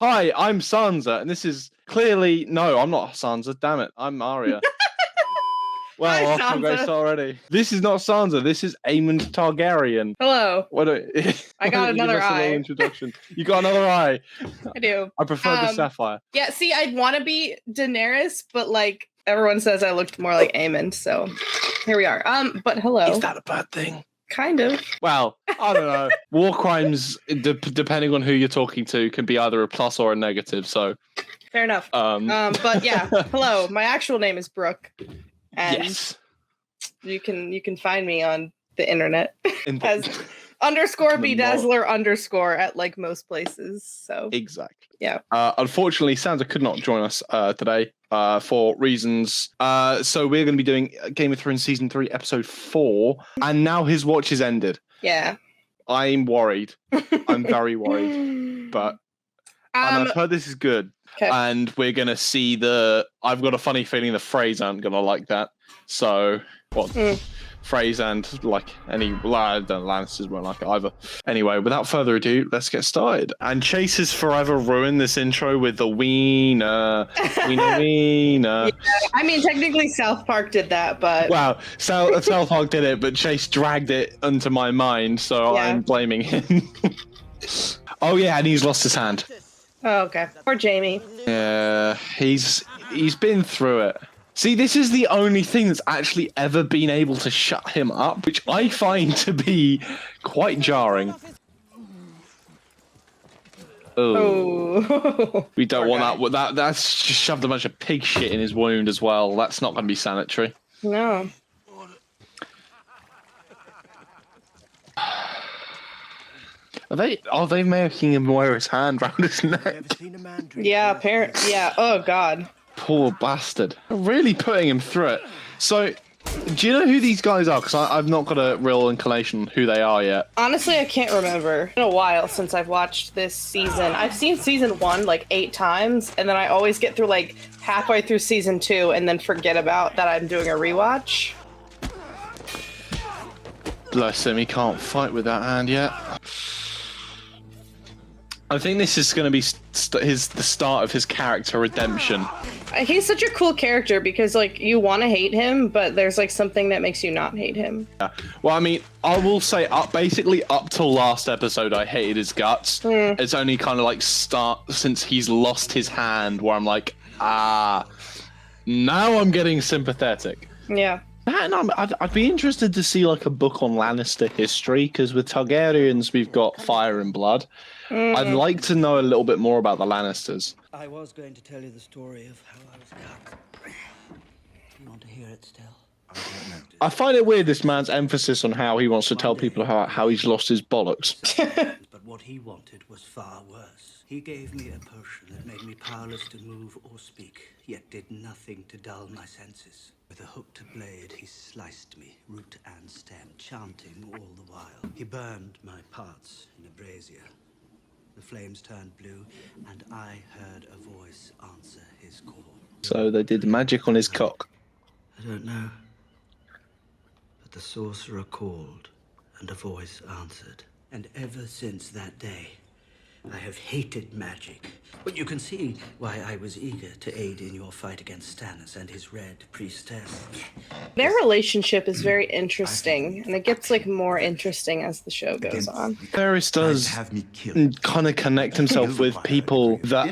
Hi, I'm Sansa, and this is clearly no, I'm not Sansa. Damn it, I'm Arya. Well, off to a great start already. This is not Sansa. This is Aemond Targaryen. Hello. I got another eye. A little introduction. You got another eye. I do. I prefer the sapphire. Yeah. See, I'd want to be Daenerys, but like everyone says, I looked more like Aemond. So here we are. But hello. Is that a bad thing? Kind of. Well, I don't know. War crimes, depending on who you're talking to, can be either a plus or a negative. So fair enough. But yeah. Hello. My actual name is Brooke. And yes. You can find me on the internet as _bedazzler_ at like most places. So exactly. Yeah. Unfortunately, Sansa could not join us today for reasons. So we're going to be doing Game of Thrones season 3, episode 4, and now his watch is ended. Yeah. I'm worried. I'm very worried, but and I've heard this is good. Okay. And we're going to see I've got a funny feeling the Freys aren't going to like that. So, Freys and like any Lannisters won't like it either. Anyway, without further ado, let's get started. And Chase has forever ruined this intro with the wiener. Yeah, I mean, technically South Park did that, but... Wow, South Park did it, but Chase dragged it into my mind, so yeah. I'm blaming him. Oh yeah, and he's lost his hand. Oh, okay. Poor Jaime. Yeah, he's been through it. See, this is the only thing that's actually ever been able to shut him up, which I find to be quite jarring. Oh. We don't want that. That's just shoved a bunch of pig shit in his wound as well. That's not going to be sanitary. No. Are they making him wear his hand round his neck? Yeah, apparently. Yeah. Oh God. Poor bastard. Really putting him through it. So, do you know who these guys are? Because I've not got a real inclination on who they are yet. Honestly, I can't remember. It's been a while since I've watched this season. I've seen season 1 like 8 times, and then I always get through like halfway through season 2 and then forget about that I'm doing a rewatch. Bless him, he can't fight with that hand yet. I think this is going to be the start of his character redemption. He's such a cool character because, like, you want to hate him, but there's, like, something that makes you not hate him. Yeah. Well, I mean, I will say basically up till last episode, I hated his guts. It's only kind of, like, since he's lost his hand where I'm like, now I'm getting sympathetic. Yeah. And I'd be interested to see, like, a book on Lannister history, because with Targaryens, we've got fire and blood. I'd like to know a little bit more about the Lannisters. I was going to tell you the story of how I was cut. You want to hear it still? I find it weird, this man's emphasis on how he wants to tell people how he's lost his bollocks. But what he wanted was far worse. He gave me a potion that made me powerless to move or speak, yet did nothing to dull my senses. With a hooked blade, he sliced me, root and stem, chanting all the while. He burned my parts in a brazier. The flames turned blue, and I heard a voice answer his call. So they did magic on his cock. I don't know. But the sorcerer called, and a voice answered. And ever since that day, I have hated magic. But you can see why I was eager to aid in your fight against Stannis and his Red Priestess. Their relationship is very interesting, and it gets like more interesting as the show goes on. Varys does kind of connect himself with people that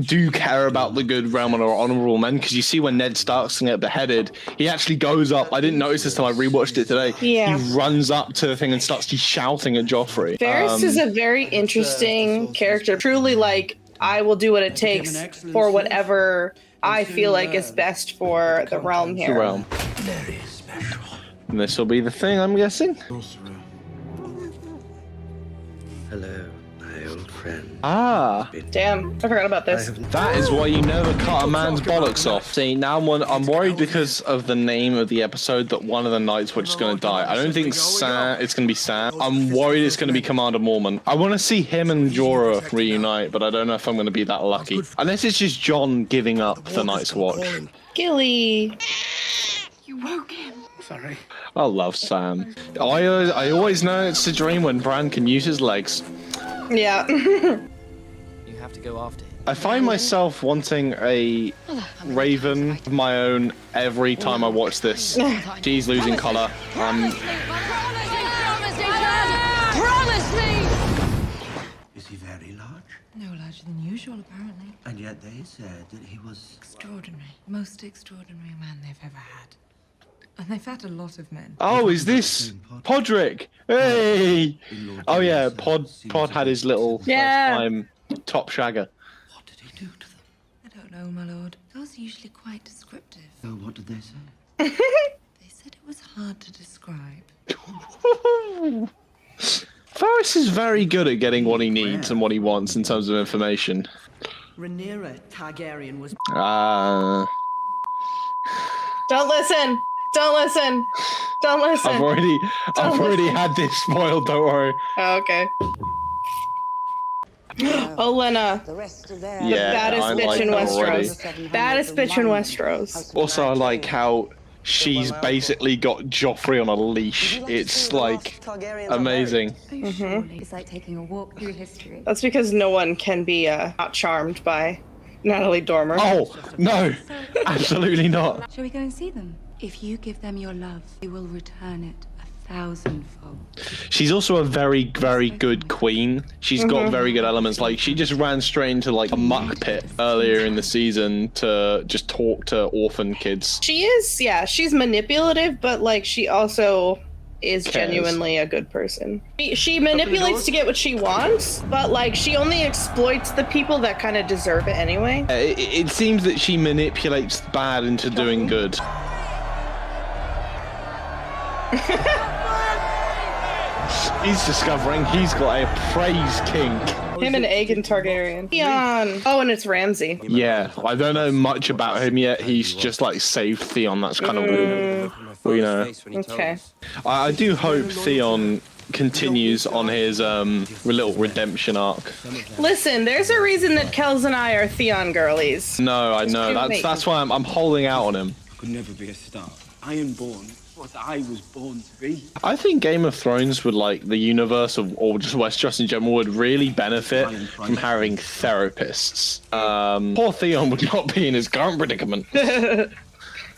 do care about the good realm and are honorable men, because you see when Ned Stark's going to get beheaded, he actually goes up. I didn't notice this till I rewatched it today. Yeah. He runs up to the thing and starts shouting at Joffrey. Varys is a very interesting character. Truly, like, I will do what it takes for whatever I feel like is best for the realm here. The realm. Very special. And this will be the thing, I'm guessing. Hello, my old friend. Damn, I forgot about this. That is why you never cut a man's bollocks off. See, now I'm worried because of the name of the episode that one of the Nights Watch is going to die. I don't think it's going to be Sam. I'm worried it's going to be Commander Mormont. I want to see him and Jorah reunite, but I don't know if I'm going to be that lucky. Unless it's just Jon giving up the Night's Watch. Gilly. You woke him. Sorry. I love Sam. I always know it's a dream when Bran can use his legs. Yeah. have to go after him. I find myself wanting a raven of my own every time I watch this. She's losing colour. Promise me! Is he very large? No larger than usual, apparently. And yet they said that he was... Extraordinary. Most extraordinary man they've ever had. And they've had a lot of men. Oh, is this Podrick? Hey! Oh yeah, Pod had his little first time top shagger. What did he do to them? I don't know, my lord. Those are usually quite descriptive. Oh, what did they say? They said it was hard to describe. Varys is very good at getting what he needs and what he wants in terms of information. Rhaenyra Targaryen was Don't listen. Don't listen. Don't listen. I've already had this spoiled, don't worry. Oh, okay. Olenna. Yeah, Baddest I bitch like in her already. Westeros. Baddest bitch in Westeros. Also, I like how she's basically got Joffrey on a leash. It's like amazing. It's like taking a walk through history. That's because no one can be not charmed by Natalie Dormer. Oh, no, absolutely not. Shall we go and see them? If you give them your love, they will return it 1,000-fold. She's also a very, very good queen. She's got very good elements. Like, she just ran straight into like a muck pit earlier in the season to just talk to orphan kids. She is, yeah, she's manipulative, but like she also is Cares. genuinely a good person. She manipulates to get what she wants, but like she only exploits the people that kind of deserve it anyway. It seems that she manipulates bad into doing good. He's discovering he's got a praise kink. Him and Aegon Targaryen. Theon. Oh, and it's Ramsay. Yeah, I don't know much about him yet. He's just like saved Theon. That's kind of weird. Well, you know. Okay. I do hope Theon continues on his little redemption arc. Listen, there's a reason that Kels and I are Theon girlies. No, I know. That's why I'm holding out on him. Could never be a star. Ironborn. What I was born to be. I think Game of Thrones would, like, the universe of, or just Westeros in general, would really benefit from having therapists. Poor Theon would not be in his current predicament.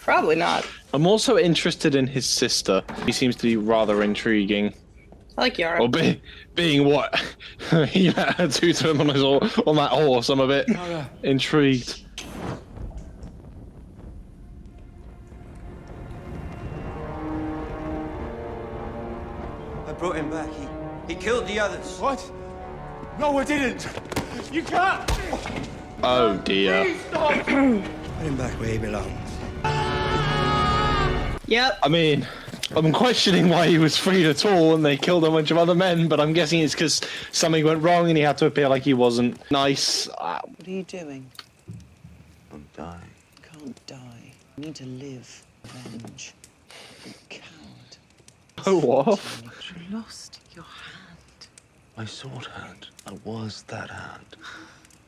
Probably not. I'm also interested in his sister. He seems to be rather intriguing. I like Yara. Or being what? He let her do to him on that horse. I'm a bit intrigued. I brought him back. He killed the others. What? No, I didn't. You can't. Oh dear. Put him back where he belongs. Yep. I mean, I'm questioning why he was freed at all and they killed a bunch of other men, but I'm guessing it's because something went wrong and he had to appear like he wasn't nice. What are you doing? I'm dying. You can't die. You need to live. Revenge. You coward. Oh, off. You lost your hand. My sword hand. I was that hand.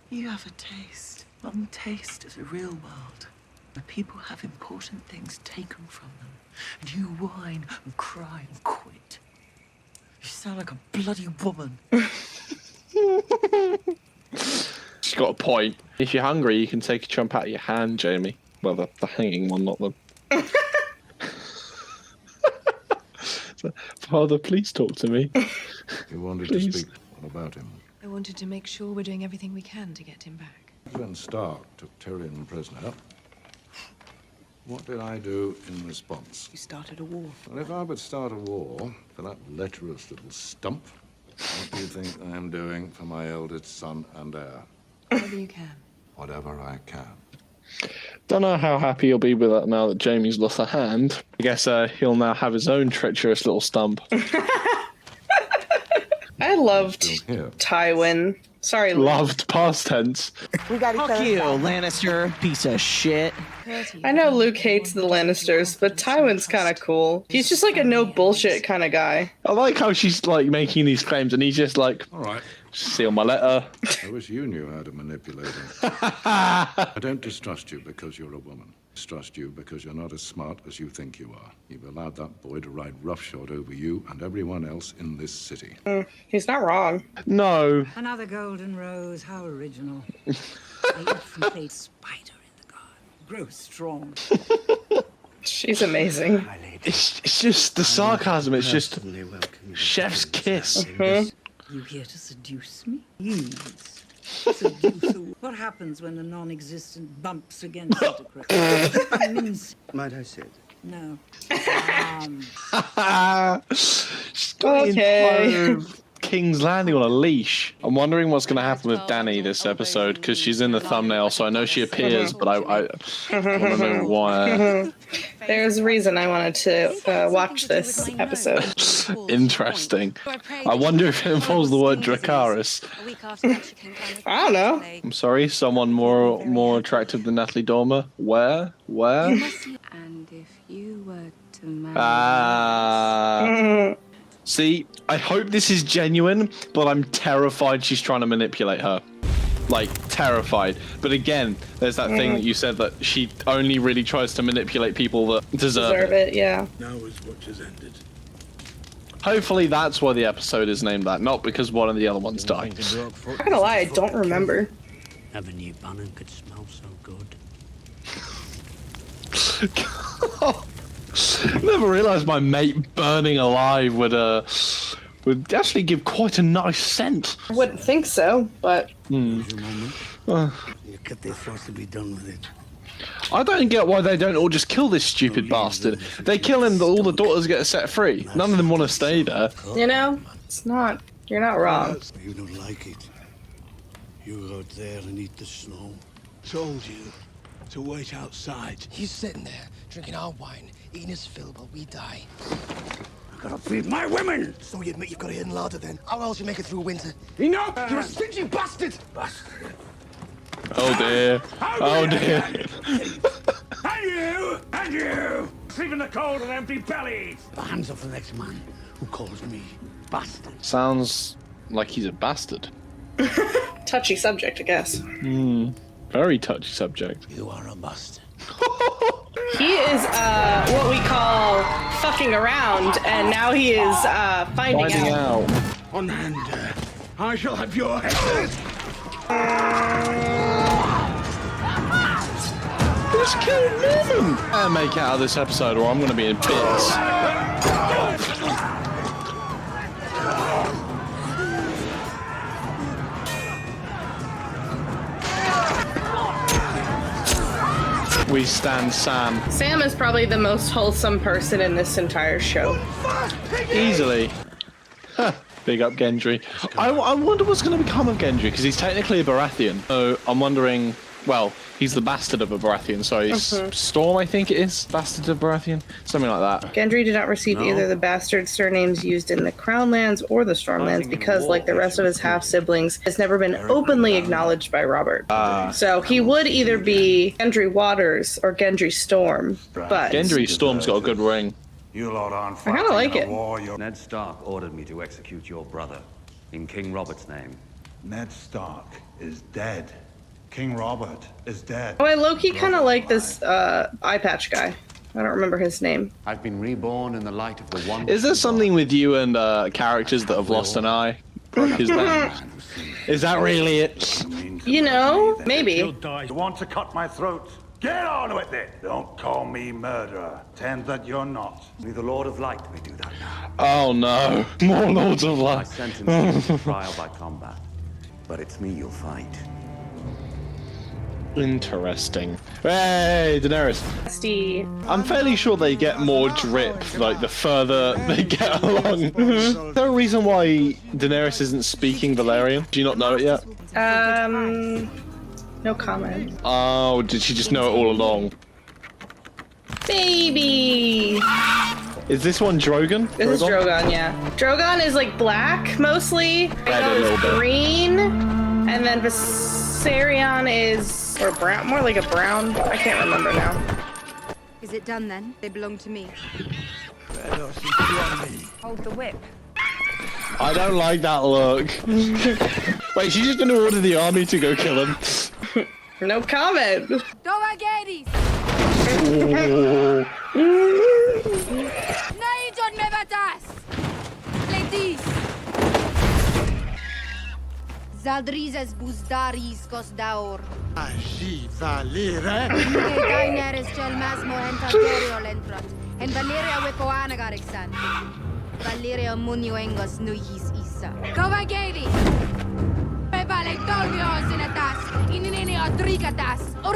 You have a taste. One taste of the real world. Where people have important things taken from them. And you whine and cry and quit. You sound like a bloody woman. She's got a point. If you're hungry, you can take a chomp out of your hand, Jamie. Well, the hanging one, not the... Father, please talk to me. You wanted Please. to speak about him. I wanted to make sure we're doing everything we can to get him back. When Stark took Tyrion prisoner, what did I do in response? You started a war. Well, if I would start a war for that lecherous little stump, what do you think I am doing for my eldest son and heir? Whatever you can. Whatever I can. Don't know how happy he'll be with that now that Jamie's lost a hand. I guess he'll now have his own treacherous little stump. I loved Here. Tywin. Sorry, Loved past tense. Fuck you, Lannister. Piece of shit. I know Luke hates the Lannisters, but Tywin's kind of cool. He's just like a no bullshit kind of guy. I like how she's like making these claims and he's just like, All right. Seal my letter. I wish you knew how to manipulate her. I don't distrust you because you're a woman. I distrust you because you're not as smart as you think you are. You've allowed that boy to ride roughshod over you and everyone else in this city. He's not wrong. No. Another golden rose. How original. They often played spider in the garden. Grow strong. She's amazing. It's just the sarcasm. It's just chef's kiss. You here to seduce me? Yes. Seduce. What happens when a non-existent bumps against it? Might I sit? No. Okay. King's Landing on a leash. I'm wondering what's going to happen with Dany this episode because she's in the thumbnail, so I know she appears, but I want to know why. There's a reason I wanted to watch this episode. Interesting. I wonder if it involves the word Dracarys. I don't know. I'm sorry, someone more attractive than Natalie Dormer. Where? And if you were to marry... See, I hope this is genuine, but I'm terrified she's trying to manipulate her. Like, terrified. But again, there's that thing that you said that she only really tries to manipulate people that deserve it. Yeah. Now his watch has ended. Hopefully that's why the episode is named that, not because one of the other ones died. I'm not gonna lie, I don't remember. Never knew Bannon could smell so good. Never realised my mate burning alive would actually give quite a nice scent. I wouldn't think so, but... You cut their throats to be done with it. I don't get why they don't all just kill this stupid bastard. They kill him, all the daughters get set free. None of them want to stay there. You know, it's not... You're not wrong. You don't like it. You go out there and eat the snow. Told you to wait outside. He's sitting there, drinking our wine, eating his fill while we die. I gotta feed my women! So you admit you've got a hidden larder then? How else you make it through winter? Enough! You're a stingy bastard! Oh dear. Oh dear. And you! And you! Sleep in the cold and empty bellies! Hands off the next man who calls me bastard. Sounds like he's a bastard. Touchy subject, I guess. Very touchy subject. You are a bastard. He is what we call fucking around, and now he is finding out. On hand, I shall have your head. Just kill him! And make it out of this episode, or I'm going to be in bits. We stand Sam. Sam is probably the most wholesome person in this entire show. Easily. Huh. Big up Gendry. I wonder what's going to become of Gendry, because he's technically a Baratheon. So I'm wondering, well, he's the bastard of a Baratheon, so Storm, I think it is. Bastard of Baratheon? Something like that. Gendry did not receive either the bastard surnames used in the Crownlands or the Stormlands because, like the rest of his half-siblings, has never been openly acknowledged by Robert. So he would either be Gendry Waters or Gendry Storm, but... Gendry Storm's got a good ring. You lot aren't I kinda like it. Ned Stark ordered me to execute your brother in King Robert's name. Ned Stark is dead. King Robert is dead. Oh, I low-key kind of like this eye patch guy. I don't remember his name. I've been reborn in the light of the one. Is there something with you and characters that have lost an eye? Is that really it? You know, maybe. You want to cut my throat? Get on with it! Don't call me murderer. Pretend that you're not. Only the Lord of Light may do that now. Oh no, more Lords of I Light. sentence you to trial by combat, but it's me you'll fight. Interesting. Hey, Daenerys. Steve. I'm fairly sure they get more drip, like, the further they get along. Is there a reason why Daenerys isn't speaking Valyrian? Do you not know it yet? No comment. Oh, did she just know it all along? Baby! Is this one Drogon? This is Drogon, yeah. Drogon is like black, mostly. Red a little bit. Green. And then Viserion is... or brown, more like a brown. I can't remember now. Is it done then? They belong to me. Hold the whip. I don't like that look. Wait, she's just going to order the army to go kill him. No comment. Tovageris. Naijon mevatas. Letis. Zaldrizes buzdaris cosdaur. Ashi valire. Daenerys gelmasmo en Targaryen lentrot. En Valeria wepoana garexan. Valeria munioengos nuihis isa. Tovageris. Vale Dolvios in a task, in Odrigatas, or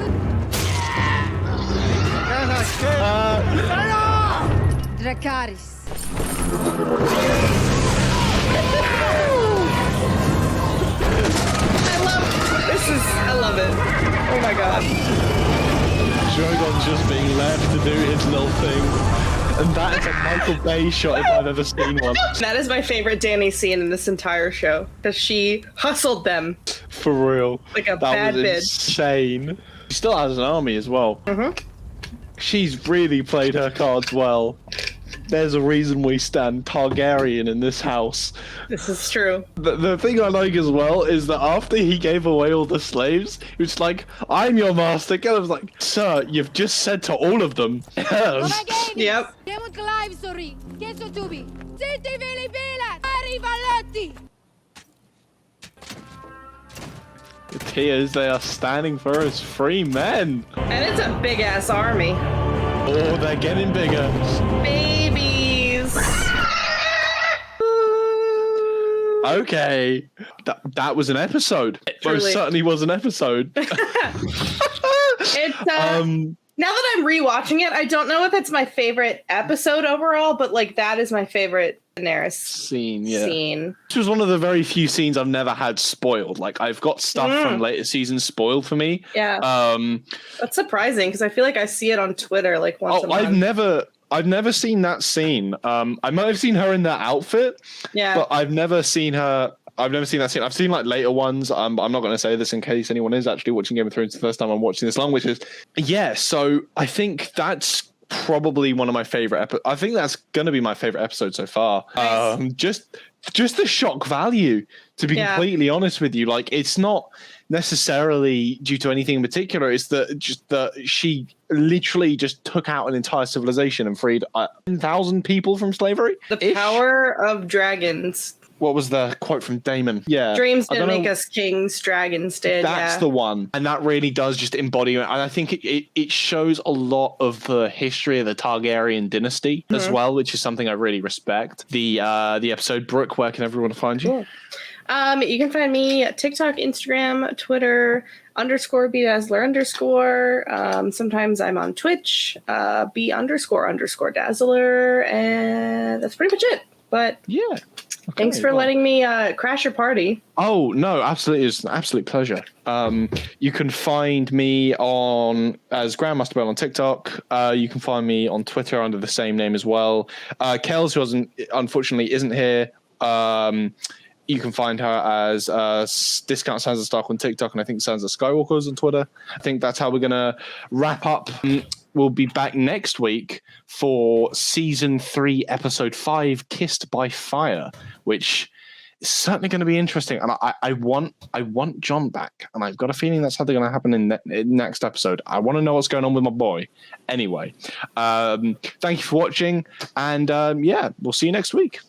Dracarys. I love it. Oh my god. Drogon's just being left to do his little thing. And that is a Michael Bay shot if I've ever seen one. That is my favorite Dany scene in this entire show. Because she hustled them. For real. Like a bad bitch. Insane. She still has an army as well. She's really played her cards well. There's a reason we stand Targaryen in this house. This is true. The thing I like as well is that after he gave away all the slaves, he was like, I'm your master. And I was like, sir, you've just said to all of them. Yes. Yep. The tears, they are standing for us free men. And it's a big ass army. Oh, they're getting bigger. Babies. Okay. That was an episode. Most certainly was an episode. It's now that I'm rewatching it, I don't know if it's my favorite episode overall, but like that is my favorite Daenerys scene. Yeah. Scene. This was one of the very few scenes I've never had spoiled. Like I've got stuff from later seasons spoiled for me. Yeah. That's surprising because I feel like I see it on Twitter like once a month. I've never seen that scene. I might have seen her in that outfit. Yeah. But I've never seen her. I've never seen that scene. I've seen like later ones. I'm not going to say this in case anyone is actually watching Game of Thrones the first time I'm watching this long, which is so I think that's probably one of my favorite I think that's going to be my favorite episode so far. Nice. Just the shock value, to be completely honest with you. Like it's not necessarily due to anything in particular. It's that she literally just took out an entire civilization and freed 10,000 people from slavery. The power of dragons. What was the quote from Daemon? Yeah. Dreams didn't make us kings, dragons did. That's the one. And that really does just embody it. And I think it shows a lot of the history of the Targaryen dynasty as well, which is something I really respect. The episode, Brooke, where can everyone find you? Cool. You can find me at TikTok, Instagram, Twitter, _BDazzler_. Sometimes I'm on Twitch, B__Dazzler. And that's pretty much it. But yeah. Okay, thanks for letting me crash your party. Oh, no, absolutely. It's an absolute pleasure. You can find me as Grandmaster Bale on TikTok. You can find me on Twitter under the same name as well. Kels, who unfortunately isn't here, you can find her as Discount Sansa Stark on TikTok, and I think Sansa Skywalker's on Twitter. I think that's how we're going to wrap up. We'll be back next week for season 3, episode 5, Kissed by Fire, which is certainly going to be interesting. And I want Jon back, and I've got a feeling that's something going to happen in next episode. I want to know what's going on with my boy. Anyway, thank you for watching, and we'll see you next week.